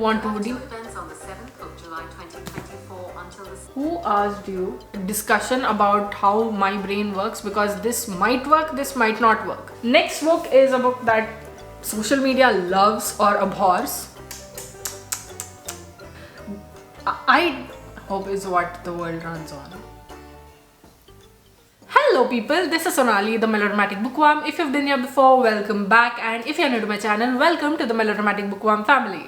Want to events on the 7th of July 2024 until the... Who asked you? Discussion about how my brain works, because this might work, this might not work. Next book is a book that social media loves or abhors. I hope is what the world runs on. Hello people, this is Sonali, the Melodramatic Bookworm. If you've been here before, welcome back, and if you're new to my channel, welcome to the Melodramatic Bookworm family.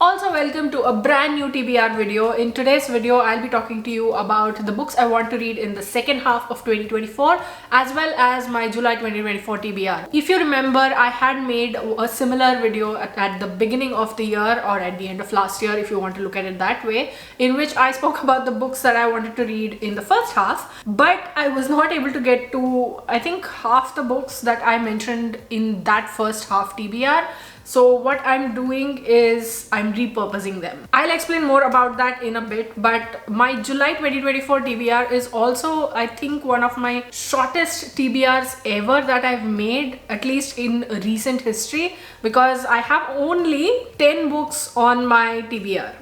Also, welcome to a brand new TBR video. In today's video, I'll be talking to you about the books I want to read in the second half of 2024, as well as my July 2024 TBR. If you remember, I had made a similar video at the beginning of the year, or at the end of last year if you want to look at it that way, in which I spoke about the books that I wanted to read in the first half, but I was not able to get to, I think, half the books that I mentioned in that first half TBR. So what I'm doing is I'm repurposing them. I'll explain more about that in a bit, but my July 2024 TBR is also, I think, one of my shortest TBRs ever that I've made, at least in recent history, because I have only 10 books on my TBR.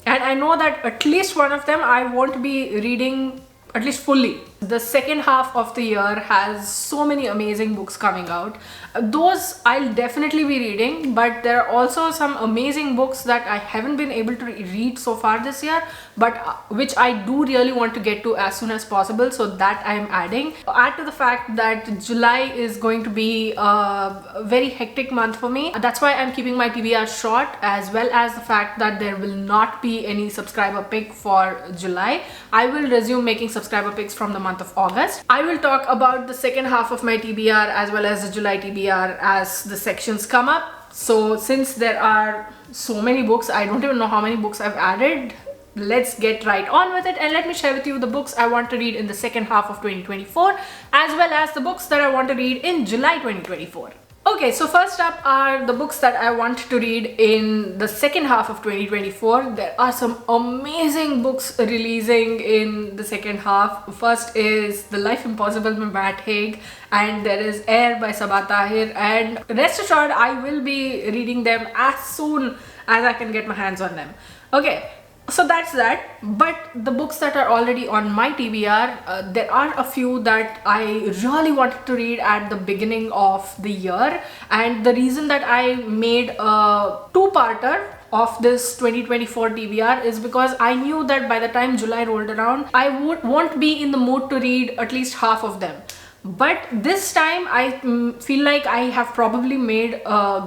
And I know that at least one of them I won't be reading at least fully. The second half of the year has so many amazing books coming out. Those I'll definitely be reading, but there are also some amazing books that I haven't been able to read so far this year, but which I do really want to get to as soon as possible, so that I'm adding. Add to the fact that July is going to be a very hectic month for me. That's why I'm keeping my TBR short, as well as the fact that there will not be any subscriber pick for July. I will resume making subscriber picks from the month of August. I will talk about the second half of my TBR as well as the July TBR as the sections come up. So since there are so many books, I don't even know how many books I've added. Let's get right on with it, and let me share with you the books I want to read in the second half of 2024, as well as the books that I want to read in July 2024. Okay, so first up are the books that I want to read in the second half of 2024. There are some amazing books releasing in the second half. First is The Life Impossible by Matt Haig, and there is Air by Sabaa Tahir, and rest assured I will be reading them as soon as I can get my hands on them. Okay, so that's that. But the books that are already on my TBR, there are a few that I really wanted to read at the beginning of the year, and the reason that I made a two-parter of this 2024 TBR is because I knew that by the time July rolled around, I won't be in the mood to read at least half of them. But this time I feel like I have probably made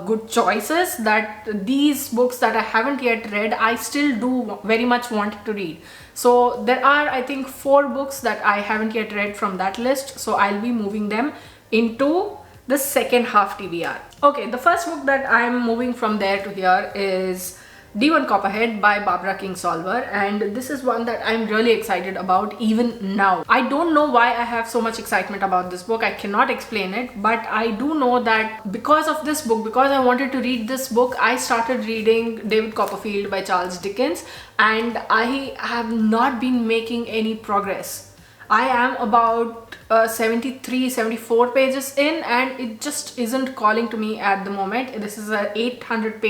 good choices, that these books that I haven't yet read, I still do very much want to read. So there are, I think, 4 books that I haven't yet read from that list, so I'll be moving them into the second half TBR. Okay, the first book that I'm moving from there to here is Demon Copperhead by Barbara Kingsolver, and this is one that I'm really excited about even now. I don't know why I have so much excitement about this book. I cannot explain it, but I do know that because of this book, because I wanted to read this book, I started reading David Copperfield by Charles Dickens, and I have not been making any progress. I am about 73-74 pages in, and it just isn't calling to me at the moment. This is an 800-900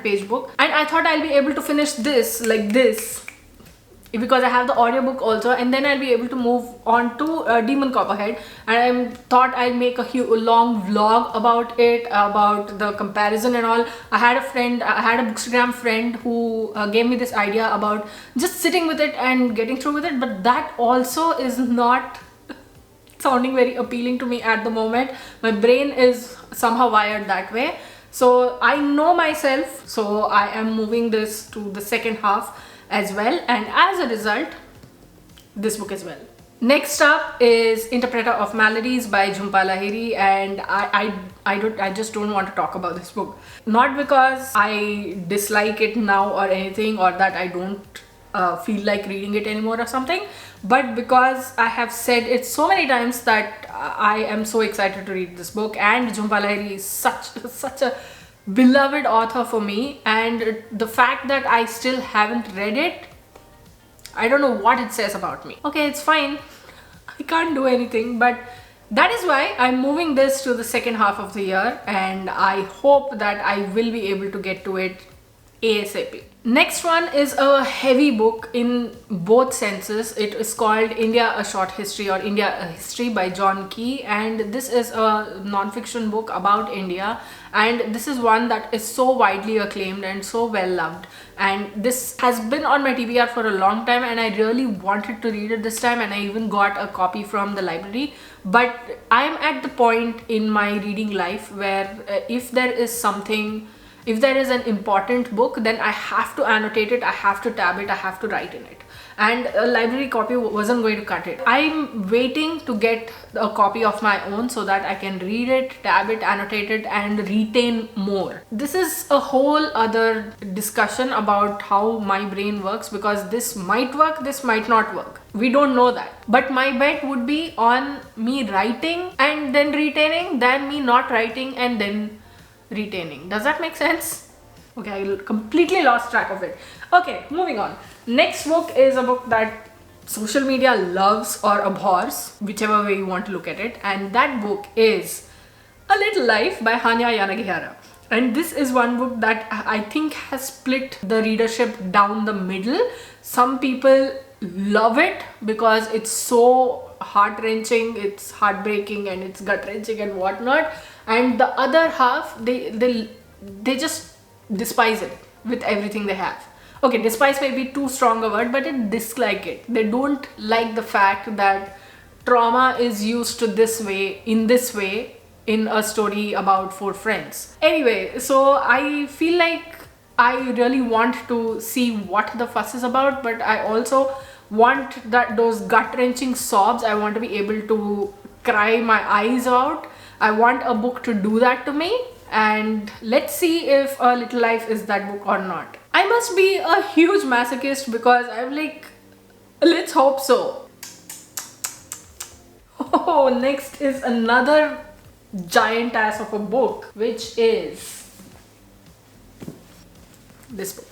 page book, and I thought I'll be able to finish this like this because I have the audiobook also, and then I'll be able to move on to Demon Copperhead, and I thought I'll make a long vlog about it, about the comparison and all. I had a Bookstagram friend who gave me this idea about just sitting with it and getting through with it, but that also is not sounding very appealing to me at the moment. My brain is somehow wired that way, so I know myself, so I am moving this to the second half as well, and as a result, this book as well. Next up is Interpreter of Maladies by Jhumpa Lahiri, and I just don't want to talk about this book. Not because I dislike it now or anything, or that I don't feel like reading it anymore or something, but because I have said it so many times that I am so excited to read this book, and Jhumpa Lahiri is such a beloved author for me, and the fact that I still haven't read it, I don't know what it says about me. Okay, it's fine, I can't do anything, but That is why I'm moving this to the second half of the year, and I hope that I will be able to get to it ASAP. Next one is a heavy book in both senses. It is called India A Short History or India A History by John Key, and this is a non-fiction book about India, and this is one that is so widely acclaimed and so well loved, and this has been on my TBR for a long time, and I really wanted to read it this time, and I even got a copy from the library. But I'm at the point in my reading life where if there is an important book, then I have to annotate it, I have to tab it, I have to write in it. And a library copy wasn't going to cut it. I'm waiting to get a copy of my own so that I can read it, tab it, annotate it, and retain more. This is a whole other discussion about how my brain works, because this might work, this might not work. We don't know that. But my bet would be on me writing and then retaining than me not writing and then retaining. Does that make sense? Okay, I completely lost track of it. Okay, moving on. Next book is a book that social media loves or abhors, whichever way you want to look at it, and that book is A Little Life by Hanya Yanagihara. And this is one book that I think has split the readership down the middle. Some people love it because it's so heart-wrenching, it's heartbreaking, and it's gut-wrenching and whatnot, and the other half, they just despise it with everything they have. Okay, despise may be too strong a word, but they dislike it. They don't like the fact that trauma is used to this way in a story about four friends. Anyway, so I feel like I really want to see what the fuss is about, but I also want those gut-wrenching sobs. I want to be able to cry my eyes out. I want a book to do that to me, and let's see if A Little Life is that book or not. I must be a huge masochist because I'm like, let's hope so. Oh, next is another giant ass of a book, which is this book,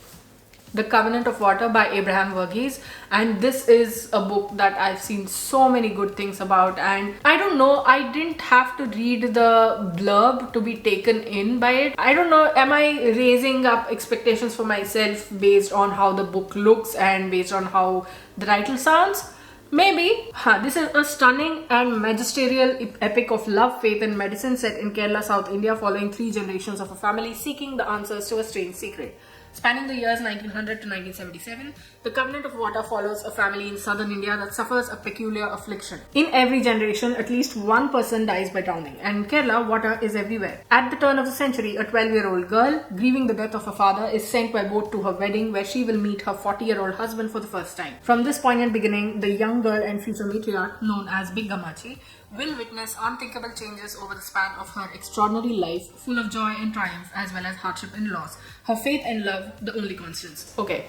The Covenant of Water by Abraham Verghese. And this is a book that I've seen so many good things about, and I don't know, I didn't have to read the blurb to be taken in by it. I don't know, am I raising up expectations for myself based on how the book looks and based on how the title sounds? Maybe. This is a stunning and magisterial epic of love, faith and medicine set in Kerala, South India, following 3 generations of a family seeking the answers to a strange secret. Spanning the years 1900 to 1977, The Covenant of Water follows a family in southern India that suffers a peculiar affliction. In every generation, at least one person dies by drowning, and in Kerala, water is everywhere. At the turn of the century, a 12-year-old girl, grieving the death of her father, is sent by boat to her wedding, where she will meet her 40-year-old husband for the first time. From this poignant beginning, the young girl and future matriarch, known as Big Gamachi, will witness unthinkable changes over the span of her extraordinary life, full of joy and triumph as well as hardship and loss. Her faith and love, the only constants. Okay.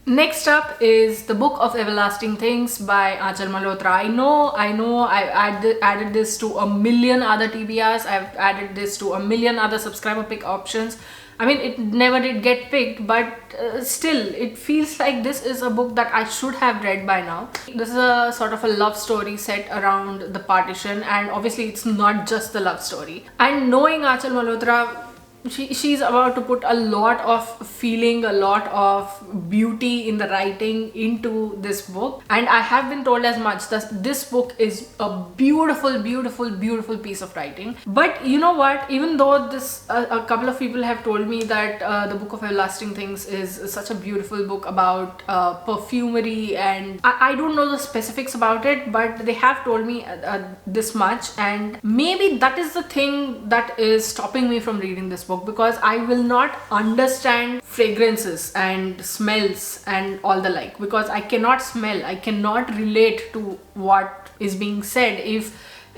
Next up is The Book of Everlasting Things by Aanchal Malhotra. I know, I've added this to a million other TBRs. I've added this to a million other subscriber pick options. I mean, it never did get picked, but still, it feels like this is a book that I should have read by now. This is a sort of a love story set around the partition, and obviously it's not just the love story. And knowing Aanchal Malhotra, she's about to put a lot of feeling, a lot of beauty in the writing into this book, and I have been told as much that this book is a beautiful piece of writing. But you know what, even though this a couple of people have told me that The Book of Everlasting Things is such a beautiful book about perfumery, and I don't know the specifics about it, but they have told me this much, and maybe that is the thing that is stopping me from reading this book, because I will not understand fragrances and smells and all the like, because I cannot smell, I cannot relate to what is being said if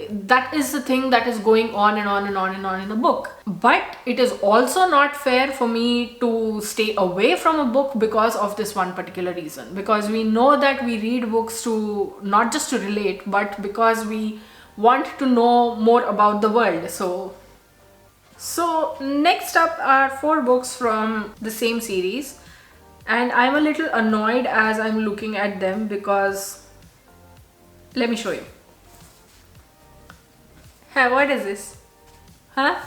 that is the thing that is going on and on and on and on in the book. But it is also not fair for me to stay away from a book because of this one particular reason, because we know that we read books to not just to relate, but because we want to know more about the world. So next up are 4 books from the same series, and I'm a little annoyed as I'm looking at them because let me show you. Hey, what is this? Huh?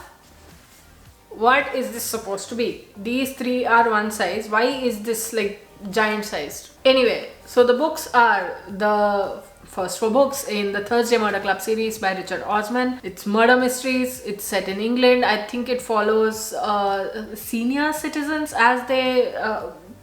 What is this supposed to be? These three are one size. Why is this like giant sized? Anyway, so the books are the first four books in the Thursday Murder Club series by Richard Osman. It's murder mysteries. It's set in England. I think it follows senior citizens as they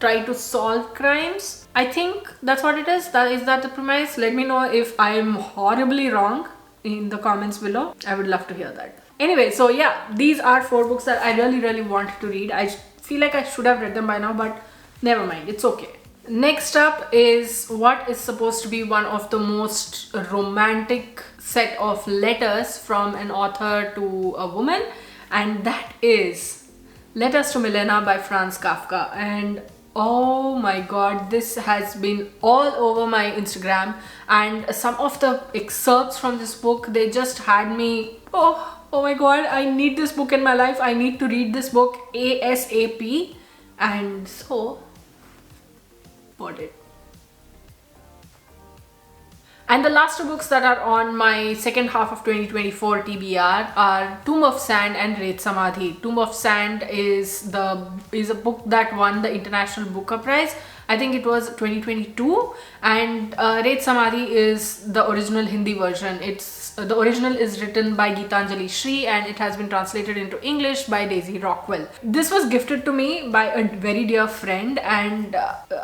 try to solve crimes. I think that's what it is. Is that the premise? Let me know if I'm horribly wrong in the comments below. I would love to hear that. Anyway, so yeah, these are four books that I really wanted to read. I feel like I should have read them by now, but never mind, it's okay. Next up is what is supposed to be one of the most romantic set of letters from an author to a woman, and that is Letters to Milena by Franz Kafka. And oh my god, this has been all over my Instagram, and some of the excerpts from this book, they just had me, oh my god, I need this book in my life. I need to read this book ASAP. And so bought it. And the last two books that are on my second half of 2024 TBR are Tomb of Sand and Wraith Samadhi. Tomb of Sand is a book that won the International Booker Prize. I think it was 2022, and Wraith Samadhi is the original Hindi version. The original is written by Geetanjali Shri, and it has been translated into English by Daisy Rockwell. This was gifted to me by a very dear friend, and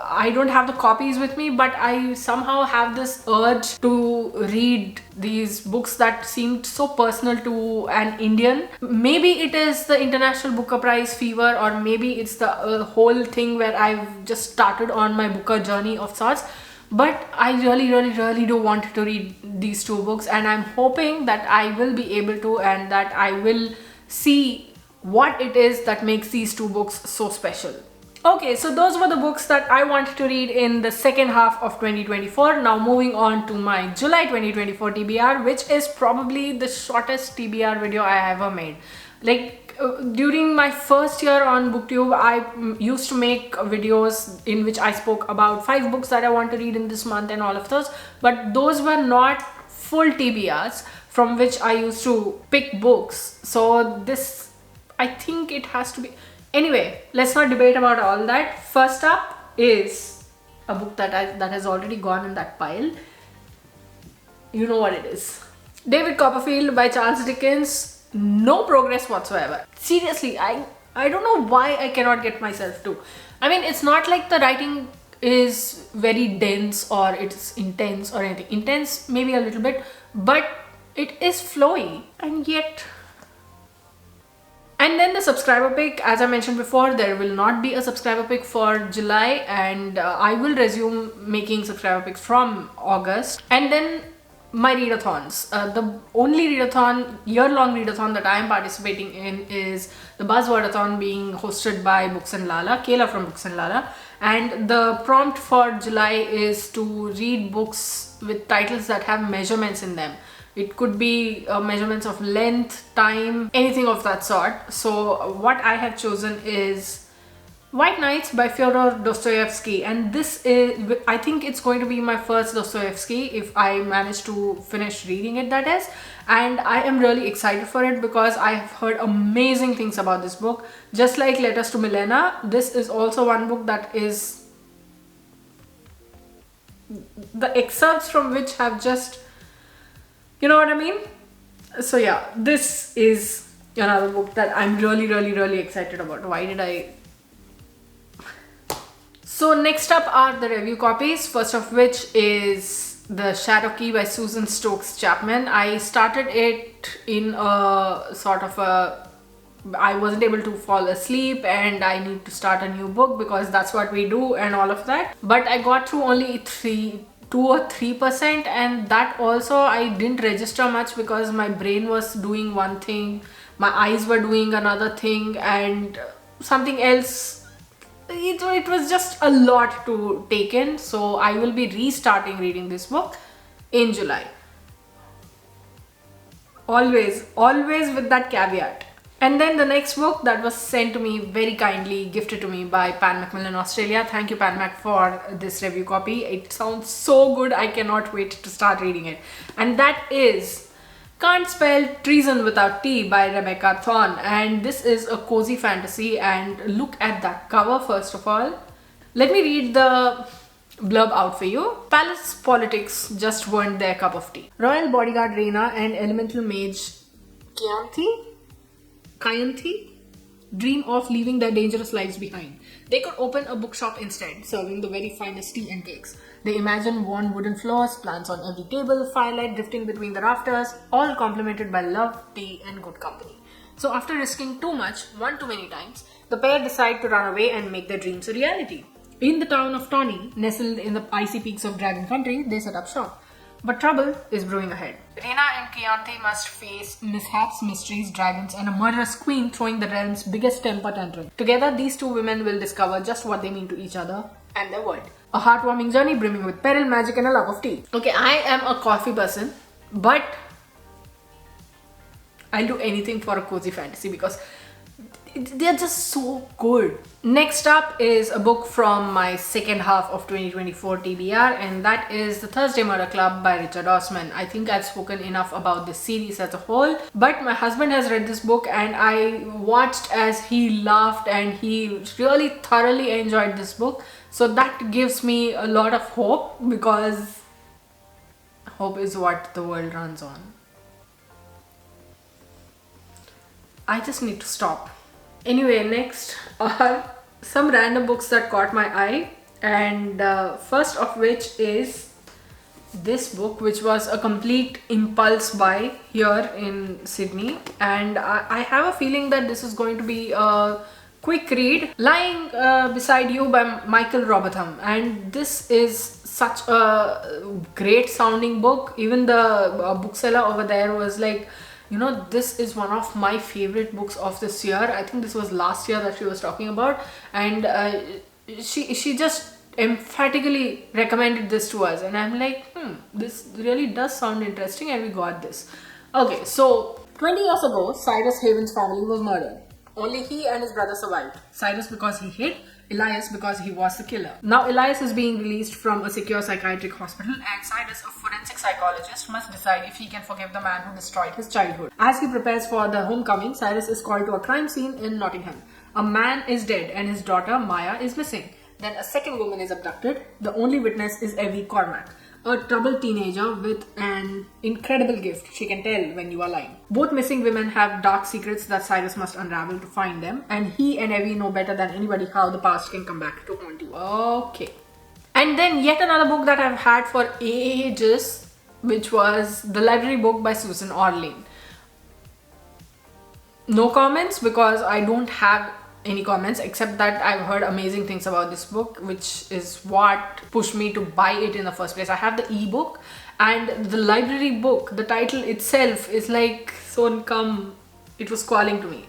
I don't have the copies with me, but I somehow have this urge to read these books that seemed so personal to an Indian. Maybe it is the International Booker Prize fever, or maybe it's the whole thing where I've just started on my Booker journey of sorts. But I really do want to read these two books, and I'm hoping that I will be able to, and that I will see what it is that makes these two books so special. Okay, so those were the books that I wanted to read in the second half of 2024. Now moving on to my July 2024 TBR, which is probably the shortest TBR video I ever made. During my first year on BookTube, I used to make videos in which I spoke about 5 books that I want to read in this month and all of those, but those were not full TBRs from which I used to pick books. So this, I think it has to be. Anyway, let's not debate about all that. First up is a book that has already gone in that pile. You know what it is. David Copperfield by Charles Dickens. No progress whatsoever. Seriously, I don't know why I cannot get myself to. I mean, it's not like the writing is very dense or it's intense or anything. Intense maybe a little bit, but it is flowy, and yet. And then the subscriber pick, as I mentioned before, there will not be a subscriber pick for July, and I will resume making subscriber picks from August. And then my readathons. The only year-long readathon that I am participating in is the Buzzwordathon, being hosted by Books and Lala, Kayla from Books and Lala. And the prompt for July is to read books with titles that have measurements in them. It could be measurements of length, time, anything of that sort. So what I have chosen is White Nights by Fyodor Dostoevsky, and this is, I think it's going to be my first Dostoevsky if I manage to finish reading it, that is. And I am really excited for it because I have heard amazing things about this book. Just like Letters to Milena, this is also one book that is, the excerpts from which have just, you know what I mean? So yeah, this is another book that I'm really excited about. Why did I... So next up are the review copies, first of which is The Shadow Key by Susan Stokes Chapman. I started it in a sort of a, I wasn't able to fall asleep and I need to start a new book because that's what we do and all of that. But I got through only 2 or 3%, and that also I didn't register much because my brain was doing one thing, my eyes were doing another thing, and something else. It was just a lot to take in, so I will be restarting reading this book in July. Always with that caveat. And then the next book that was sent to me very kindly, gifted to me by Pan Macmillan Australia. Thank you, Pan Mac, for this review copy. It sounds so good. I cannot wait to start reading it. And that is Can't Spell Treason Without T by Rebecca Thorne, and this is a cozy fantasy. And look at that cover first of all. Let me read the blurb out for you. Palace politics just weren't their cup of tea. Royal bodyguard Reina and elemental mage Kyanthi dream of leaving their dangerous lives behind. They could open a bookshop instead, serving the very finest tea and cakes. They imagine worn wooden floors, plants on every table, firelight drifting between the rafters, all complemented by love, tea and good company. So after risking too much, one too many times, the pair decide to run away and make their dreams a reality. In the town of Tawny, nestled in the icy peaks of Dragon Country, they set up shop. But trouble is brewing ahead. Reina and Kyanthi must face mishaps, mysteries, dragons, and a murderous queen throwing the realm's biggest temper tantrum. Together, these two women will discover just what they mean to each other and their world. A heartwarming journey brimming with peril, magic, and a love of tea. Okay, I am a coffee person, but I'll do anything for a cozy fantasy because they're just so good. Next up is a book from my second half of 2024 TBR, and that is The Thursday Murder Club by Richard Osman. I think I've spoken enough about this series as a whole, but my husband has read this book and I watched as he laughed and he really thoroughly enjoyed this book. So that gives me a lot of hope, because hope is what the world runs on. I just need to stop. Anyway, next are some random books that caught my eye, and first of which is this book, which was a complete impulse buy here in Sydney, and I have a feeling that this is going to be a quick read. Lying Beside You by Michael Robotham, and this is such a great sounding book. Even the bookseller over there was like, you know, this is one of my favorite books of this year. I think this was last year that she was talking about, and she just emphatically recommended this to us, and I'm like, this really does sound interesting, and we got this. Okay, so 20 years ago, Cyrus Haven's family was murdered. Only he and his brother survived. Cyrus because he hid, Elias because he was the killer. Now Elias is being released from a secure psychiatric hospital, and Cyrus, a forensic psychologist, must decide if he can forgive the man who destroyed his childhood. As he prepares for the homecoming, Cyrus is called to a crime scene in Nottingham. A man is dead and his daughter Maya is missing. Then a second woman is abducted. The only witness is Evie Cormac, a troubled teenager with an incredible gift. She can tell when you are lying. Both missing women have dark secrets that Cyrus must unravel to find them, and he and Evie know better than anybody how the past can come back to haunt you. Okay. And then yet another book that I've had for ages, which was The Library Book by Susan Orlean. No comments, because I don't have any comments, except that I've heard amazing things about this book, which is what pushed me to buy it in the first place. I have the ebook, and the library book, the title itself is like, so come, it was calling to me.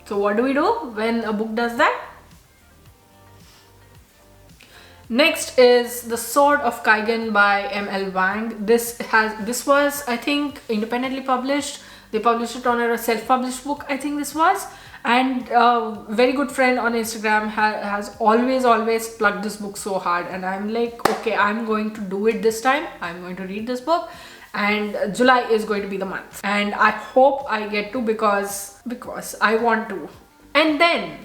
So what do we do when a book does that? Next is The Sword of Kaigan by M.L. Wang. This was, I think, independently published. They published it on a self-published book, I think this was. And a very good friend on Instagram has always plugged this book so hard, and I'm like, okay, I'm going to do it this time. I'm going to read this book, and July is going to be the month, and I hope I get to, because I want to. And then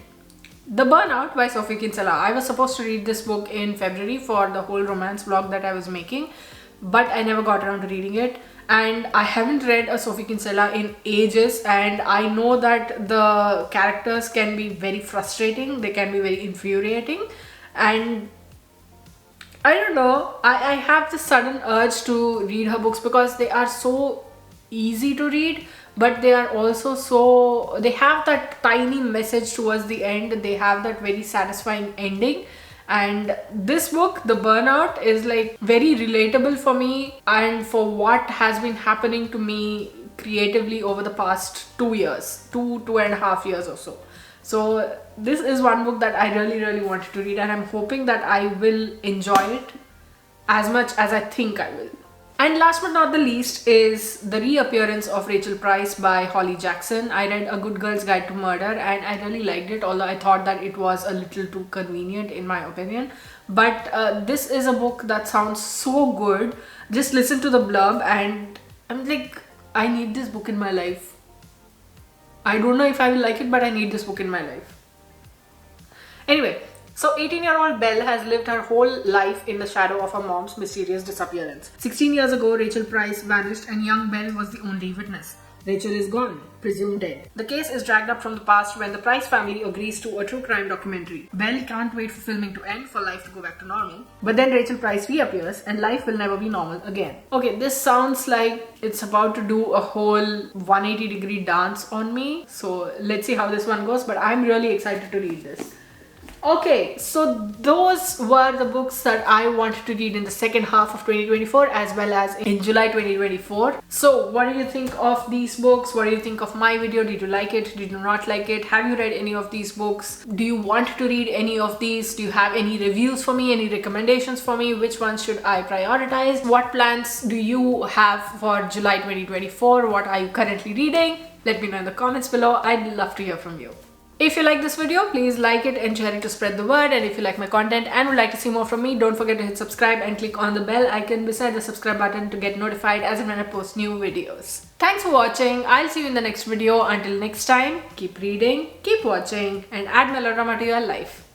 The Burnout by Sophie Kinsella. I was supposed to read this book in February for the whole romance vlog that I was making, but I never got around to reading it. And I haven't read a Sophie Kinsella in ages, and I know that the characters can be very frustrating, they can be very infuriating, and I don't know, I have this sudden urge to read her books because they are so easy to read, but they are also they have that tiny message towards the end, they have that very satisfying ending. And this book, The Burnout, is like very relatable for me and for what has been happening to me creatively over the past 2 years, two and a half years or so. So this is one book that I really wanted to read, and I'm hoping that I will enjoy it as much as I think I will. And last but not the least is The Reappearance of Rachel Price by Holly Jackson. I read A Good Girl's Guide to Murder and I really liked it, although I thought that it was a little too convenient in my opinion. But this is a book that sounds so good. Just listen to the blurb and I'm like, I need this book in my life. I don't know if I will like it, but I need this book in my life. Anyway, so 18-year-old Belle has lived her whole life in the shadow of her mom's mysterious disappearance. 16 years ago, Rachel Price vanished and young Belle was the only witness. Rachel is gone, presumed dead. The case is dragged up from the past when the Price family agrees to a true crime documentary. Belle can't wait for filming to end for life to go back to normal. But then Rachel Price reappears and life will never be normal again. Okay, this sounds like it's about to do a whole 180-degree dance on me. So let's see how this one goes, but I'm really excited to read this. Okay, so those were the books that I wanted to read in the second half of 2024 as well as in July 2024. So what do you think of these books? What do you think of my video? Did you like it? Did you not like it? Have you read any of these books? Do you want to read any of these? Do you have any reviews for me? Any recommendations for me? Which ones should I prioritize? What plans do you have for July 2024? What are you currently reading? Let me know in the comments below. I'd love to hear from you. If you like this video, please like it and share it to spread the word. And if you like my content and would like to see more from me, don't forget to hit subscribe and click on the bell icon beside the subscribe button to get notified as and when I post new videos. Thanks for watching. I'll see you in the next video. Until next time, keep reading, keep watching, and add melodrama to your life.